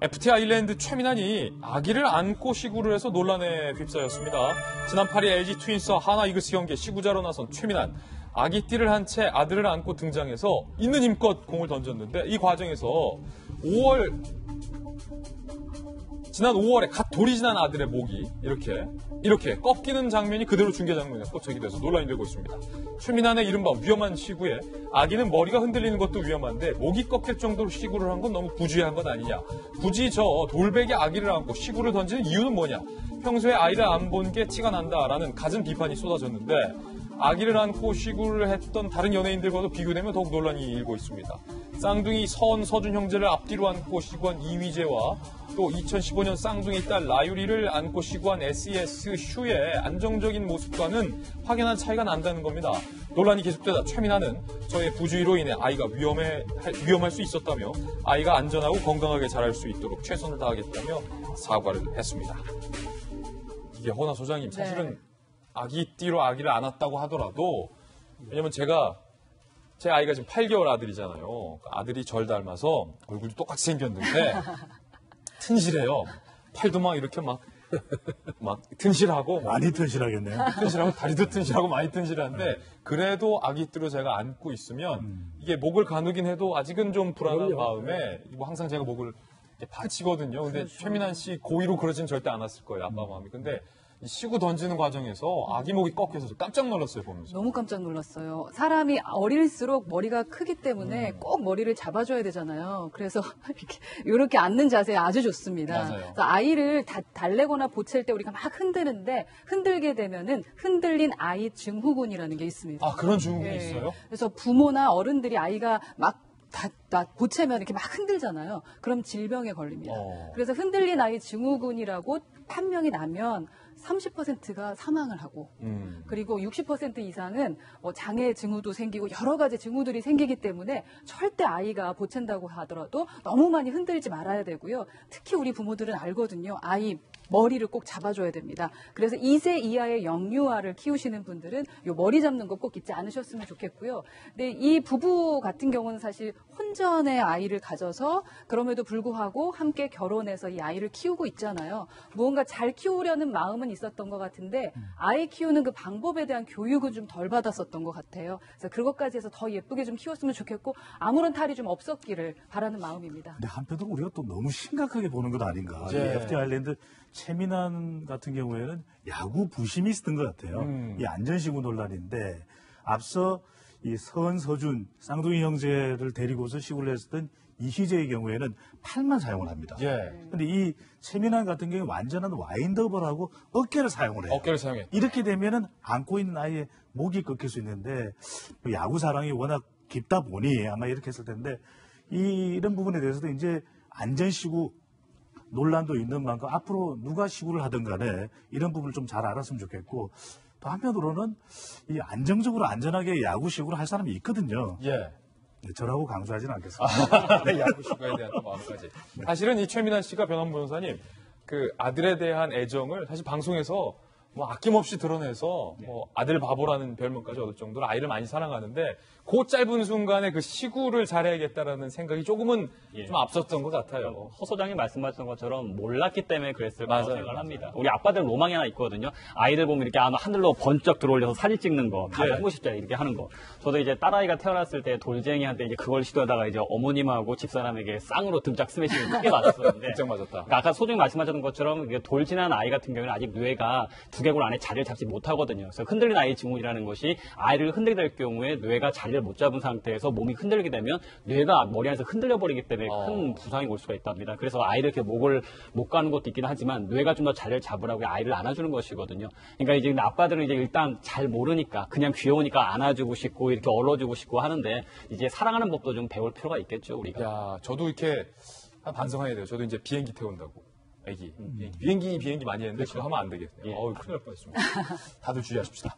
FT 아일랜드 최민환이 아기를 안고 시구를 해서 논란에 휩싸였습니다. 지난 8일 LG 트윈스와 하나 이글스 경기에 시구자로 나선 최민환. 아기띠를 한 채 아들을 안고 등장해서 있는 힘껏 공을 던졌는데 이 과정에서 지난 5월에 갓 돌이 지난 아들의 목이 이렇게 꺾이는 장면이 그대로 중계 장면에 포착이 돼서 논란이 되고 있습니다. 최민환의 이른바 위험한 시구에 아기는 머리가 흔들리는 것도 위험한데 목이 꺾일 정도로 시구를 한 건 너무 부주의한 것 아니냐. 굳이 저 돌베개 아기를 안고 시구를 던지는 이유는 뭐냐. 평소에 아이를 안 본 게 티가 난다라는 갖은 비판이 쏟아졌는데 아기를 안고 시구를 했던 다른 연예인들과도 비교되면 더욱 논란이 일고 있습니다. 쌍둥이 서은, 서준 형제를 앞뒤로 안고 시구한 이휘재와 또 2015년 쌍둥이 딸 라유리를 안고 시구한 SES 슈의 안정적인 모습과는 확연한 차이가 난다는 겁니다. 논란이 계속되다 최민환은 저의 부주의로 인해 아이가 위험할 수 있었다며 아이가 안전하고 건강하게 자랄 수 있도록 최선을 다하겠다며 사과를 했습니다. 이게 허나 소장님 사실은 아기띠로 아기를 안았다고 하더라도 왜냐면 제 아이가 지금 8개월 아들이잖아요. 아들이 절 닮아서 얼굴이 똑같이 생겼는데 튼실해요. 팔도 막 이렇게 막 튼실하고 많이 튼실하겠네요. 튼실하고 다리도 튼실하고 많이 튼실한데 그래도 아기띠로 제가 안고 있으면 이게 목을 가누긴 해도 아직은 좀 불안한 마음에 뭐 항상 제가 목을 받치거든요. 근데 그렇죠. 최민환 씨 고의로 그러진 절대 않았을 거예요. 아빠 마음이. 근데 시구 던지는 과정에서 아기 목이 꺾여서 깜짝 놀랐어요, 보면서. 너무 깜짝 놀랐어요. 사람이 어릴수록 머리가 크기 때문에 꼭 머리를 잡아줘야 되잖아요. 그래서 이렇게 앉는 자세 아주 좋습니다. 맞아요. 그래서 아이를 달래거나 보챌 때 우리가 막 흔드는데 흔들게 되면은 흔들린 아이 증후군이라는 게 있습니다. 아, 그런 증후군이 있어요? 그래서 부모나 어른들이 아이가 막 보채면 이렇게 막 흔들잖아요. 그럼 질병에 걸립니다. 그래서 흔들린 아이 증후군이라고 판명이 나면 30%가 사망을 하고 그리고 60% 이상은 장애 증후도 생기고 여러 가지 증후들이 생기기 때문에 절대 아이가 보챈다고 하더라도 너무 많이 흔들지 말아야 되고요. 특히 우리 부모들은 알거든요. 아이 머리를 꼭 잡아줘야 됩니다. 그래서 2세 이하의 영유아를 키우시는 분들은 이 머리 잡는 거 꼭 잊지 않으셨으면 좋겠고요. 근데 이 부부 같은 경우는 사실 혼전의 아이를 가져서 그럼에도 불구하고 함께 결혼해서 이 아이를 키우고 있잖아요. 무언가 잘 키우려는 마음은 있었던 것 같은데 아이 키우는 그 방법에 대한 교육은 좀 덜 받았었던 것 같아요. 그래서 그것까지 해서 더 예쁘게 좀 키웠으면 좋겠고 아무런 탈이 좀 없었기를 바라는 마음입니다. 근데 한편으로 우리가 또 너무 심각하게 보는 것 아닌가. 이 FT 아일랜드 최민환 같은 경우에는 야구 부심이 있었던 것 같아요. 이 안전시구 논란인데 앞서 이 서은, 서준 쌍둥이 형제를 데리고서 시구를 했었던 이희재의 경우에는 팔만 사용을 합니다. 근데 이 최민환 같은 경우에 완전한 와인더블하고 어깨를 사용을 해요. 어깨를 사용해. 이렇게 되면은 안고 있는 아이의 목이 꺾일 수 있는데 야구 사랑이 워낙 깊다 보니 아마 이렇게 했을 텐데 이런 부분에 대해서도 이제 안전시구 논란도 있는 만큼 앞으로 누가 시구를 하든 간에 이런 부분을 좀 잘 알았으면 좋겠고 또 한편으로는 이 안정적으로 안전하게 야구 시구를 할 사람이 있거든요. 저라고 강조하지는 않겠습니다. 야구 시구에 대한 마음까지. 사실은 이 최민환 씨가 변호사 변호사님 그 아들에 대한 애정을 사실 방송에서 뭐 아낌없이 드러내서 뭐 아들 바보라는 별명까지 얻을 정도로 아이를 많이 사랑하는데 그 짧은 순간에 그 시구를 잘해야겠다라는 생각이 조금은 좀 앞섰던 것 같아요. 허 소장이 말씀하셨던 것처럼 몰랐기 때문에 그랬을 거라고 생각을 합니다. 우리 아빠들 로망이 하나 있거든요. 아이들 보면 이렇게 하늘로 번쩍 들어올려서 사진 찍는 거, 다 하고 싶잖아요. 이렇게 하는 거. 저도 이제 딸아이가 태어났을 때 돌쟁이한테 이제 그걸 시도하다가 이제 어머님하고 집사람에게 쌍으로 등짝 스매싱을 크게 맞았었는데. 등짝 맞았다. 그러니까 아까 소장이 말씀하셨던 것처럼 돌 지난 아이 같은 경우는 아직 뇌가 두개골 안에 자리를 잡지 못하거든요. 그래서 흔들린 아이 증후군이라는 것이 아이를 흔들게 될 경우에 뇌가 자리를 못 잡은 상태에서 몸이 흔들리게 되면 뇌가 머리 안에서 흔들려 버리기 때문에 큰 부상이 올 수가 있답니다. 그래서 아이를 이렇게 목을 못 가는 것도 있긴 하지만 뇌가 좀 더 자리를 잡으라고 아이를 안아주는 것이거든요. 그러니까 이제 아빠들은 이제 일단 잘 모르니까 그냥 귀여우니까 안아주고 싶고 이렇게 얼어주고 싶고 하는데 이제 사랑하는 법도 좀 배울 필요가 있겠죠, 우리가. 야, 저도 이렇게 반성해야 돼요. 저도 이제 비행기 태운다고. 애기. 비행기 많이 했는데 그거 하면 안 되겠네요. 큰일 날 뻔했습니다. 다들 주의하십시다.